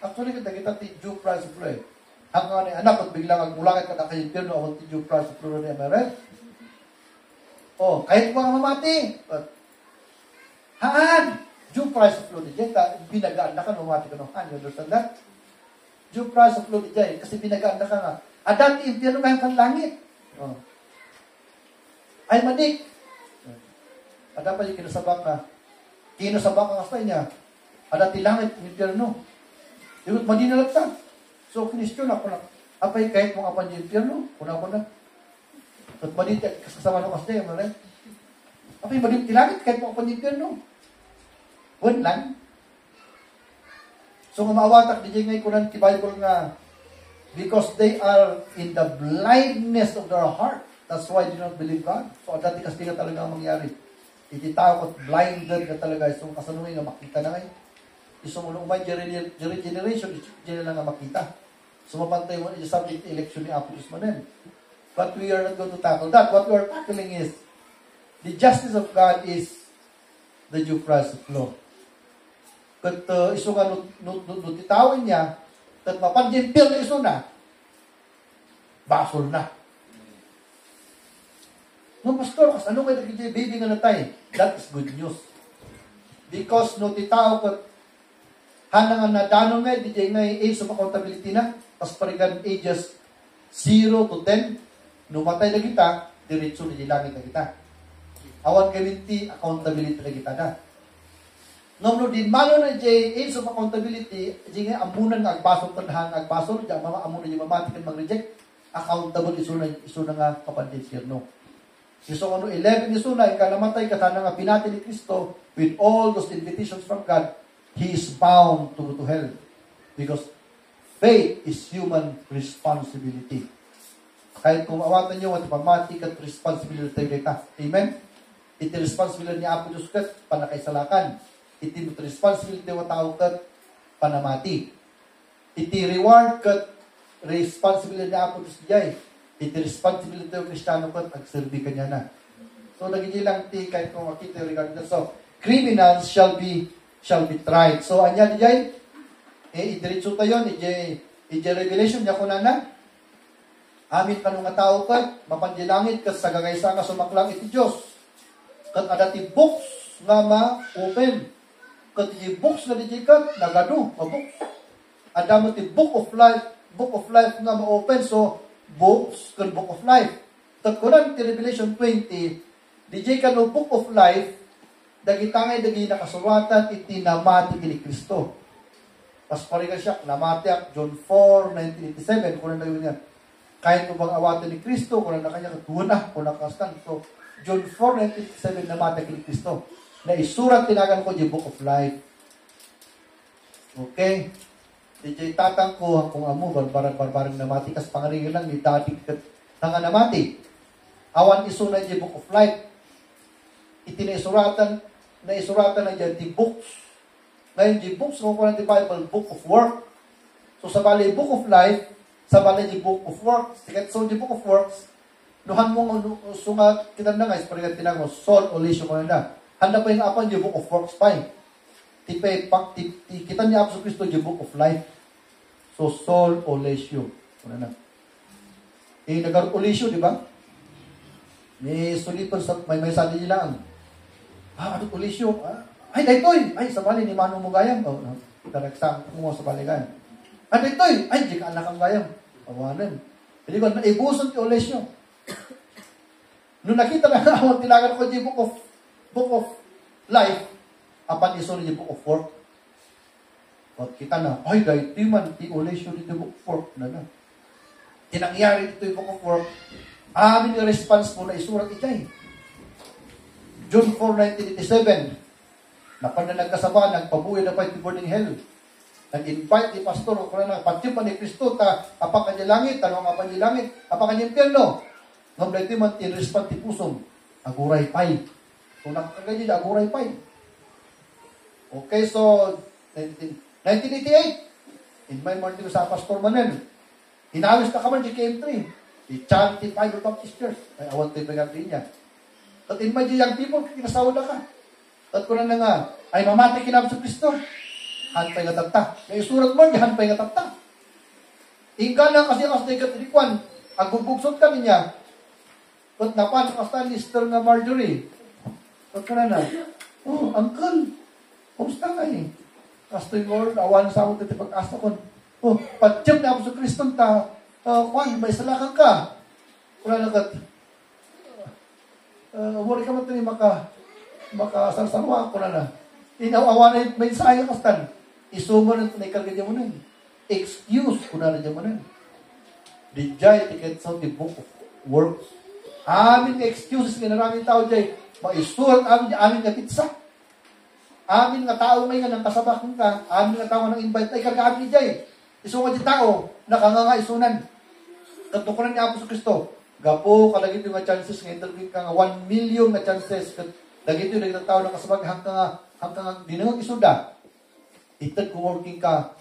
Actually, kita ti due process of law. Ang nga ni anak, at biglang agmulangit ka na kayo impyerno, awang ti due process of law ni Amaret. Oh, kahit mga mamati, haan, due process of law ni Jeta, binagaan na ka, mamati ka no, you understand that? Due process of law ni Jeta, kasi binagaan na ka nga, adat impyerno ngayon kang langit. Oh. Ay madik. Ada pa yung kinasabak ka. Kinasabak ka kasi niya. Ada tilangit, impyerno. Yung madinalag ka. So, kinistyon ako na. Apay kahit mong apan yung impyerno, kuna ko na. At madit, kasama nung kasi, maray. Apay madit tilangit, kahit mong apan yung impyerno. Huwag lang. So, kumawatak, di ngay kunan ki Bible nga, because they are in the blindness of their heart. That's why they don't believe God. So, dati kasi nga talaga mangyari. Ititao ko, blinded ka talaga. So, kasanungin nga makita na ngayon. Isang unang umay, generation, dyan lang nga makita. So, mapantay mo, yung subject election ni Apo Diyos Manen. But we are not going to tackle that. What we are tackling is, the justice of God is the due process of law. Kat iso nga, nutitawin niya, kat mapandimpil na iso na, basol na. No, pastor, kas ano kayo nagkita baby nga natay? That is good news. Because no titao kat hanang na danon nga, di nga age of accountability na, pas parigan ages 0 to 10, numatay na kita, diretso na dilangit na kita. Awan community, accountability na kita na. No, din malo na di age of accountability, di nga amunan nga agbasol tanhang agbasol, di mga amunan yung mamati kan mag-reject, accountable iso na nga kapandit siya, no. So, 11 iso na, ika namatay ka sana nga pinati ni Kristo with all those invitations from God, He is bound to go to hell. Because faith is human responsibility. Kahit kung awatan nyo, at pagmati kat responsibility kita. Amen? Iti responsibility ni Apo Diyos kat panakaisalakan. Iti responsibility wa tao kat panamati. Iti reward kat responsibility ni Apo Diyos jay. Iti responsibility ng Kristiyano kat agserbi kanya na. So, nagiging lang ti kahit kung makita regarding that. So, criminals shall be tried. So, anya di jay, idiritso tayo, ije revelation niya kunan na, amin kanong nga tao kat, mapandilangit kat sa gagaysa nga sumaklang iti Diyos. Kat adati books nga ma-open. Kat iti books nga di kat, nagado, ma-books. Adamo ti book of life nga ma-open. So, books kat book of life. Tatkunan ti Revelation 20, DJ ka no Book of Life, dagitangay dagi nakasuratan iti namati kini Kristo. Pas pariga siya, namati ak John 4:19-87, kung na yun yan. Kahit mo bang awatan ni Kristo, kung na kanya katuna, kung nakastan. So, John 4:19-87, namati kini Kristo. Na isurat tinagan ko yung Book of Life. Okay? DJ tatang ko, kung amo, barbarang namati, kas pangaringin lang, ni dati nga namati. Awan isunay yung Book of Life. Itinasuratan, naisuratan na dyan, the books. Ngayon, the books, kung kulang the Bible, Book of Work. So, sa bali, Book of Life, sa bali, the Book of Works. So, the Book of Works, nuhan mo, sunga, kita na guys, parigat tinang mo, Sol, Olisyo mo na. Handa pa yung apan, the Book of Works pa eh. Kita niya Apostol Kristo, the Book of Life. So, Sol, Olisyo. Ano na. Nag-Olisyo, di ba? May sulipon sa may sali nila ang ano Olisyo? Ay, daytoy! Ay, sa bali ni Manong Mugayam. Oh, no. Taragsang mo sa baligan. Ay, daytoy! Ay, di ka anak ang gayam. Awanan. Hindi ko, naibuson ti Olisyo. Nung nakita na ako, tilagan ko yung Book of Life, apan iso ni Book of Work. At kita na, ay, daytoy man, ti Olisyo dito Book of Work. Na. Tinangyari dito yung Book of Work. Amin yung response mo na isurat itay. June 4, 1987, napan na nagkasaba, nagpabuhay na pa yung burning hell. Nag-invite ni pastor, kung na patipan ni Kristo, apakan niya langit, tanong apan niya langit, apakan niya impyerno. Ngayon ito man, in-respond ti pusong, aguray pay. So, nakakaganyan niya, aguray pay. Okay, so, 1988, in my morning sa pastor Manel, hinawis na ka man, GKM3, i-chanting Bible Baptist Church. Ay, awan tayo pagkakin niya. At in my young people, kinasawa na ka. At kung na nga, ay mamati kinab sa Kristo. Hanpay nga tata. Kaya isurat mo, hanpay nga tata. Ika na kasi ang asday katilikuan, ang bubugsot ka niya. At napan, kasta ni Sister nga Marjorie. At kung na, oh, uncle, kumusta ka eh? Kasta yung Lord, awan sa ako dito pag-asa ko. Oh, patsyam na ako sa Kristo, Juan, may salakan ka. Wala nagat. Umuri ka man ito makasarsanwa ko na. Inawawa na yung mensahe kastan. Isumo na ito na ikarga mo na. Excuse ko na dyan mo na. Dijay, tiket sa the Book of Works. Amin excuses nga naraming tao dyan. Maisurat amin nga pizza. Amin nga tao may nga nang kasabakong ka. Amin nga tao nga nang invite. Ay kagabi dyan. Isungan di tao, nakanganga isunan. Katukunan niya Apostol Kristo. Gapo, kalagit yung chances, ngayon talagit ka nga 1 million na chances. Lagit yung naging tao na kasabag hanggang dinungang isuda. Itag kung working ka,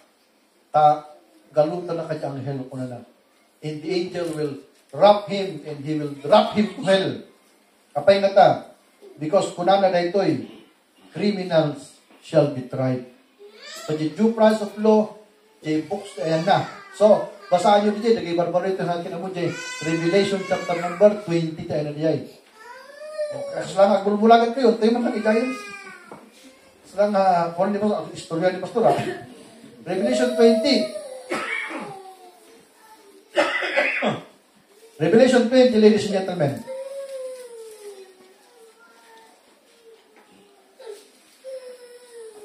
galutan na kanya ang hell ko na lang. And the angel will wrap him and he will drop him to hell. Kapay nga ta, because kunana na ito'y criminals shall be tried. So the due process of law, the books, ayan na. So, basahan nyo dito, naging barbaro ito sa akin mo dyan. Revelation chapter number 20, tayo na diyan. Okay, salang agbulbulagan kayo, tayo man lang i-giants. Salang, kung hindi mo, istorya ni Pastor, Revelation 20. Revelation 20, ladies and gentlemen.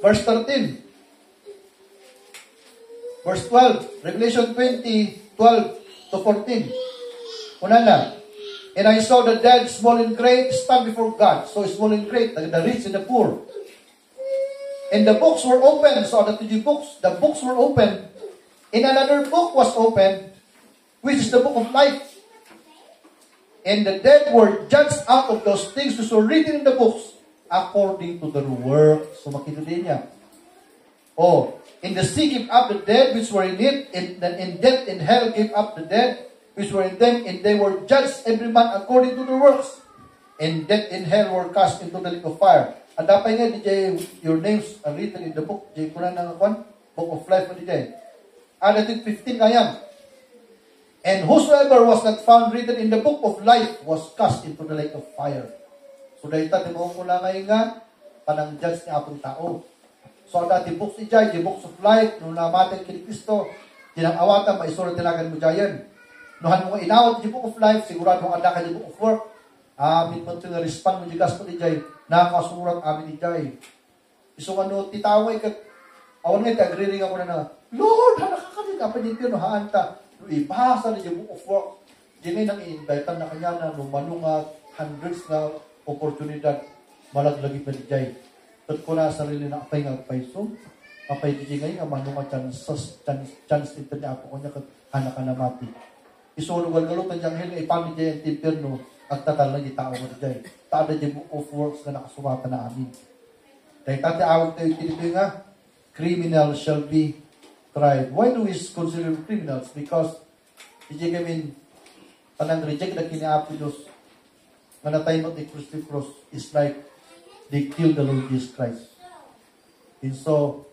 Verse 13. Verse 12, Revelation 20, 12 to 14. Una na. And I saw the dead, small and great, stand before God. So small and great, the rich and the poor. And the books were opened. So the books were opened. And another book was opened, which is the book of life. And the dead were judged out of those things which were written in the books, according to their works. So makita din niya. Oh, and the sea gave up the dead which were in it, and death and hell gave up the dead which were in them, and they were judged every man according to their works. And death and hell were cast into the lake of fire. At dapat nga, DJ, your names are written in the book. DJ, kunan ng book of life mo, DJ. And 15 ngayam. And whosoever was not found written in the book of life was cast into the lake of fire. So, dahil tayo mo kung ngayon nga, panang judge ni apong tao. So, ang dati books ijay, the books of life, nung namatay kini Kristo, tinang awatan, maisurat tilagan mo dyan. Nuhan mo inawat di book of life, sigurado ang ada ka di book of work. Amin mo ito nga respond mo di gasto di jay, nakasurat amin di jay. Isong ano, titaway ka, awan nga, agree ako na Lord, nakakalit ka pa dito, haan ta. Ibasa na di book of work. Di ngay nang i-invite na kanya na lumalunga, hundreds na oportunidad, malaglagit na di jay. At ko na sarili na apay nga paiso, apay di ngay nga manunga chance ito niya ako kanya kat anak ka na mati. Isulugal-galot ang janghel nga ipamid niya yung timperno at tatal na itao mo dyan. Tada dyan book of works na nakasumata na amin. Dahil tati awag tayo tinito nga, criminal shall be tried. Why do we consider criminals? Because dyan kami panang reject na kiniapo Diyos manatay mo ni Christi Cross is like they killed the Lord Jesus Christ. And so,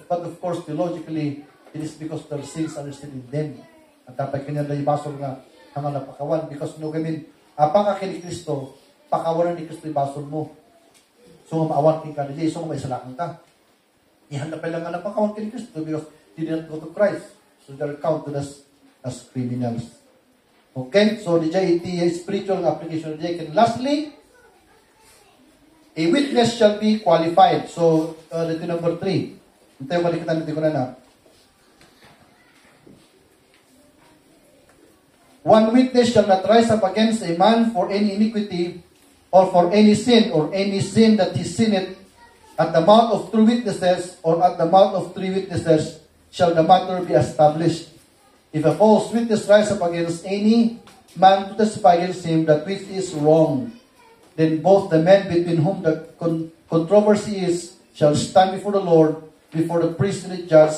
but of course, theologically, it is because their sins are still in them. At dapat kanya na ibasol nga ang napakawan. Because no gamin, apang ka ni Kristo, pakawanan ni Kristo ibasol mo. So, maawan king ka nila, so may salakan ka. Ihanda pa lang nga napakawan ni Kristo because they did not go to Christ. So, they're counted as criminals. Okay? So, DJ, iti spiritual application. And lastly, a witness shall be qualified. So, dito number 3. Ito yung balikitan natin ko na. One witness shall not rise up against a man for any iniquity or for any sin that he sinned at the mouth of two witnesses or at the mouth of three witnesses shall the matter be established. If a false witness rise up against any man to testify against him that which is wrong, then both the men between whom the controversy is shall stand before the Lord, before the priest and the judge,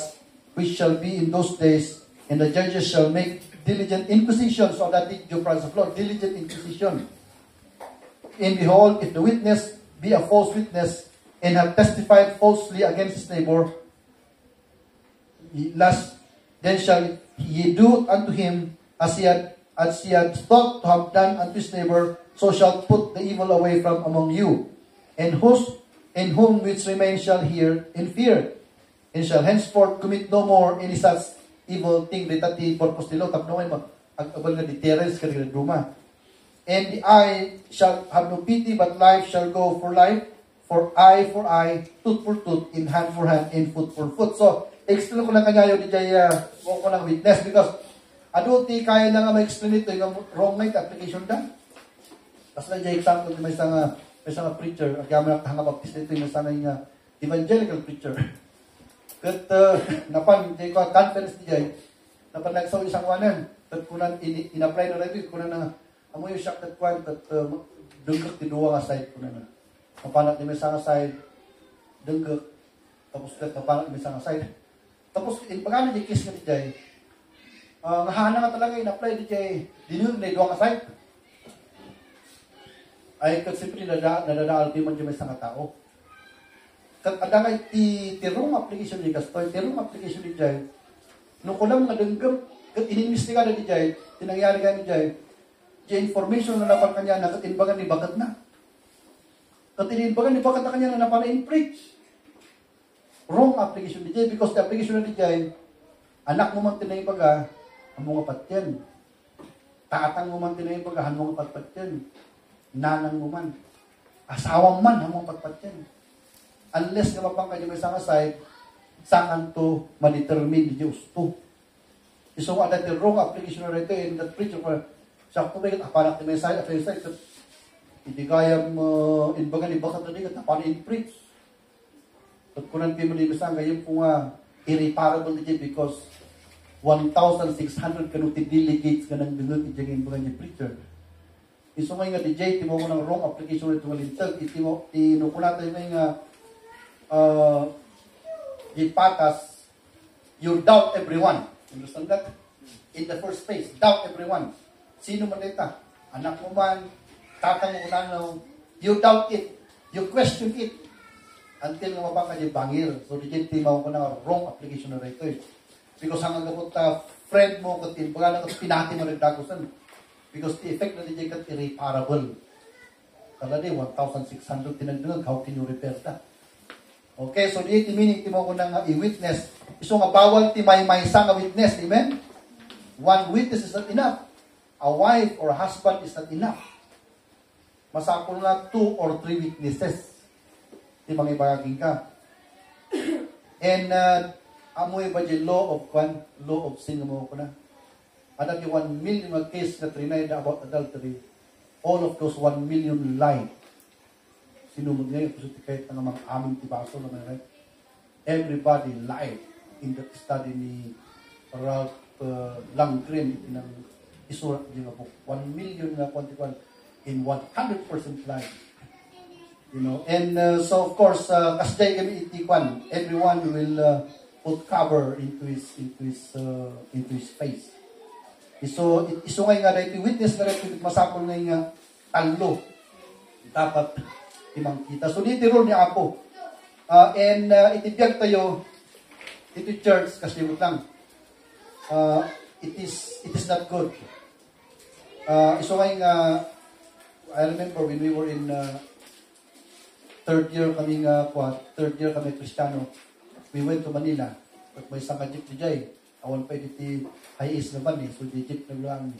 which shall be in those days, and the judges shall make diligent inquisition. So that is due process of law, diligent inquisition. And behold, if the witness be a false witness and have testified falsely against his neighbor, then shall he do unto him as he had thought to have done unto his neighbor, so shall put the evil away from among you. And whom which remain shall hear in fear, and shall henceforth commit no more any such evil thing that the purpose nilo tapno ay mag-abal nga deterrence ka ng duma. And the eye shall have no pity, but life shall go for life, for eye, tooth for tooth, in hand for hand, and foot for foot. So, explain ko lang kanyayo di jaya ko lang witness because aduti kaya na nga ma-explain ito yung wrong night application da. Tapos na jaya example may isang preacher, at yaman ang baptist ito yung isang evangelical preacher. Kat napan jay ko conference di jay napan nagsaw isang wanan kat kunan in-apply na rin kunan na amoy yung shock kat kwan kat dunggak ti duwa nga side kunan na mapanat ni may isang side dunggak tapos kat mapanat ni may isang side tapos pagano jay kiss nga di jay ngahana nga talaga in-apply di jay dinun na duwa nga side ay kat simpre nadadaal di man jay may isang tao. Kat ada nga ti wrong application di gasto, ti wrong application di jay. No kulang nga denggem kat inimbestiga na di jay, tinangyari nga ni jay. Jay information na napan kanya na kat inbagan ni bagat na. Kat inbagan ni bagat na kanya na napan in preach. Wrong application di jay because the application na di jay anak mo man tinay baga amo nga patyan. Taatang mo man tinay baga amo nga patpatyan. Nanang mo man asawang man amo nga patpatyan. Unless nga mapang kayo may isang side, saan to ma-determine di Diyos to. So, ada the wrong application na ito in that preacher for siya kung may aparak ni may side, after side, hindi kaya inbagan ni bakat na di, tapano in-preach. At kunan pimo ni Misang, ngayon po nga, irreparable di because 1,600 kanuti delegates ka nang dunod, ijagin inbagan ni preacher. Iso nga nga, DJ, timo ko ng wrong application na ito malintag, inukunatan yung nga, patas, you doubt everyone. Understand that? In the first place, doubt everyone. Sino man ito? Anak mo man, tatang mo na, you doubt it. You question it. Until nga mabaka yung bangir. So, legit, timaw ko na wrong application na ito eh. Because hanggang kapot friend mo, katin, pagka na pinati mo nagdagusan. Because the effect na legit kat irreparable. Kala di, 1,600 tinagdagan, how can you repair that? Okay, so di meaning timo ko nang i-witness. Iso nga bawal ti may sa nga witness, amen? One witness is not enough. A wife or a husband is not enough. Masapol na 2 or 3 witnesses. Di mga ibagaging ka. And amoy ba di law of sin mo ko na. Ada di 1 million mga case na trinay about adultery. All of those 1 million lie. Sinumod ngayon kasi kahit ng mga aming tibaso na may right. Everybody lied in that study ni Ralph Langgren ng isurat niya nga book. 1 million na quantified in 100% lie. You know, and so of course, kasday kami itikwan, everyone will put cover into his face. So isungay nga dahil witness na rin masapol na nga talo dapat imang kita. So dito role ni Apo. And itibiyag tayo ito church kasi lang. It is not good. Isungay nga I remember when we were in third year kami Kristiyano. We went to Manila. At may isang jeep di jay. Awan pa iti high-is na ban eh. So di jeep nagluang.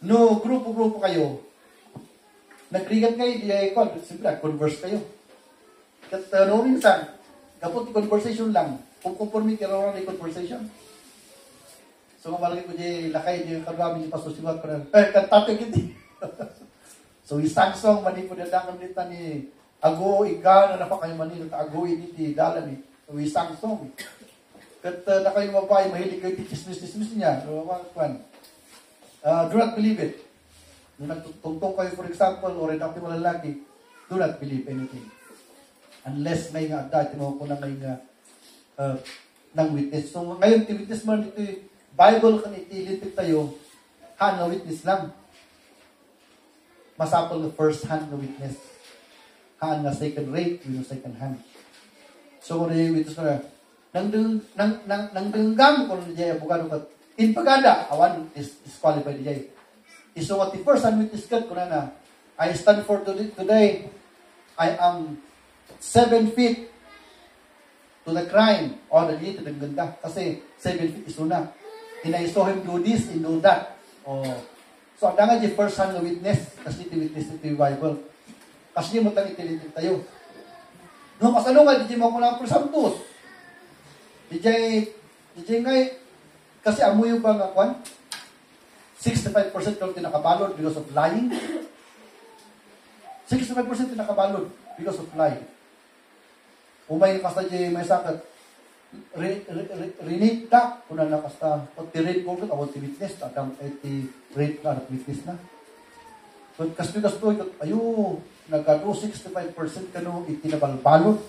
No, grupo kayo. Nagrigat kayo, di ay converse kayo. At no minsan, kapot conversation lang. Kung conformity raw na conversation. So malaki ko di lakay di kagami ni Pastor Sibat pa kantato kiti. So isangsong mani po dadangan nita ni ago iga na napakayo mani ta ago iti dalan ni. So isangsong. Kat na kayo mabay mahilig kayo chismis niya. Do not believe it. Nung nagtutungtong kayo for example or rin ako malalaki, do not believe anything. Unless may nga dati mo ko na may nga ng witness. So ngayon ti witness man ito Bible kan itilitit tayo hand na witness lang. Masapol na first hand na witness. Hand na second rate, with second hand. So kung yung witness ko na, nang denggam ko na diya, abogado ka, in pagada, awan is disqualified diya. So what the first hand witness ko na, I stand for today, I am 7 feet to the crime, or the dito ng ganda, kasi 7 feet is una. And I saw him do this and do that. Oh. So, ang nga di first hand na witness, kasi di witness ito yung Bible. Kasi di mo tang itilitin tayo. No, kasano nga, di mo ako lang presamtus. Di nga, kasi amoy yung bang akwan, 65% yung tinakabalod because of lying. 65% tinakabalod because of lying. Umay kasta di may sakat, rinit na, kuna na kasta, pag ti-rate ko, awag ti-witness, atang ti-rate na, at-witness na. So, kasi ayo, nagkado 65% kano itinabalbalot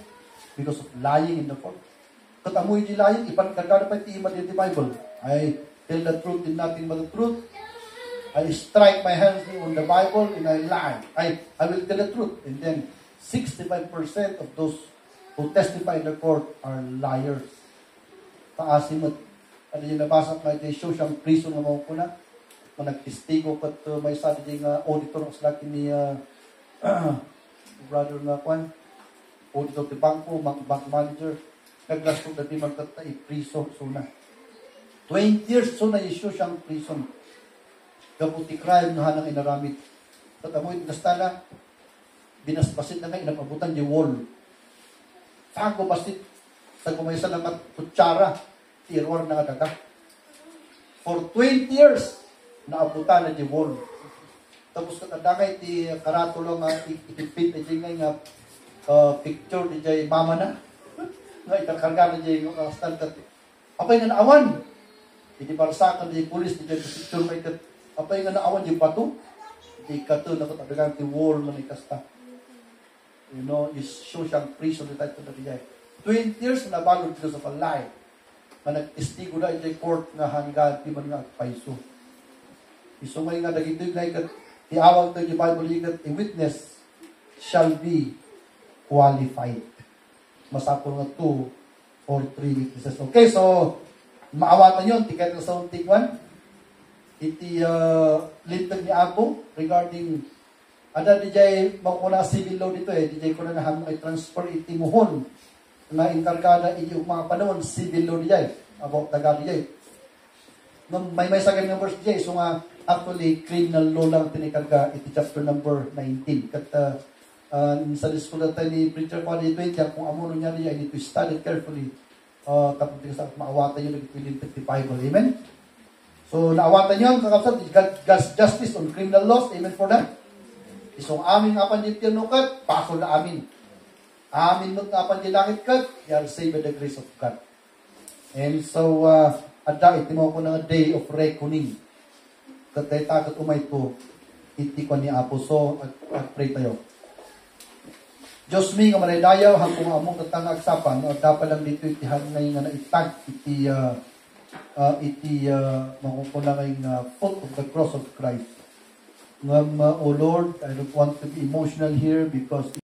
because of lying in the court. Katamoy di lying, ipankagada pa iti-ima din di Bible. I tell the truth and nothing but the truth. I strike my hands on the Bible and I lie. I will tell the truth. And then, 65% of those who testify in the court are liars. Paasimot. Ano yung nabasa ko na social prison na mga kuna. Nagtistigo kat may sa ating auditor ng laki ni brother nga kwan. Auditor ti bangko, bank manager. Naglasto na di magkata i-prison. So na. 20 years so na issue siyang prison. Kaputi crime na hanang inaramit. Tatamoy, nastala. Binasbasit na nga, inapabutan di wall. Saan ko basit? Sa kumaysa naman kutsara, tirwar na nga daga. For 20 years, naabutan na di wall. Tapos katadangay, ti karatulong nga, itipit na di nga picture di jay mama na. Nga itakarga na di nga standard. Apay nga naawan. Hindi barasakan di pulis, di jay picture may kat. Apay nga naawan di bato. Di kato na katadagang ti wall na ni kasta. You know, is social prison na tayo na diya. 20 years na nabalod because of a lie. Na nag-istigo na ito court nga hanggang di man nga paiso. Isungay nga dagito yung like iawag to yung Bible ligat, a witness shall be qualified. Masapol nga 2 or 3 witnesses. Okay, so maawatan yun. Tiket na sa unting one. Iti lintag ni Apo regarding ada DJ makuna civil law dito DJ ko na hamon ay transfer itimuhon na inkargada iyo mga panahon civil law DJ about taga DJ. may sagay nga verse J. So nga, actually, criminal law lang tinikarga iti chapter number 19. Kat sa diskula tayo ni Preacher Paddy 20, kung amo niya niya, I need to study it carefully. Tapos sa maawatan nyo, nagpilin 55. Amen? So, naawatan nyo, kakapsat, God's justice on criminal laws. Amen for that. Isong amin nga pan yung tinukat, pasol na amin. Amin mo nga pan yung langit kat, you are saved by the grace of God. And so, ada iti mo ko ng day of reckoning. Katay takot umay ko, iti ko ni Apo. So, at pray tayo. Diyos mi nga manaydayaw, hangkong among tatang agsapan, o dapat lang dito iti hanay nga naitag, iti makukulang ay foot of the cross of Christ. O Lord, I don't want to be emotional here because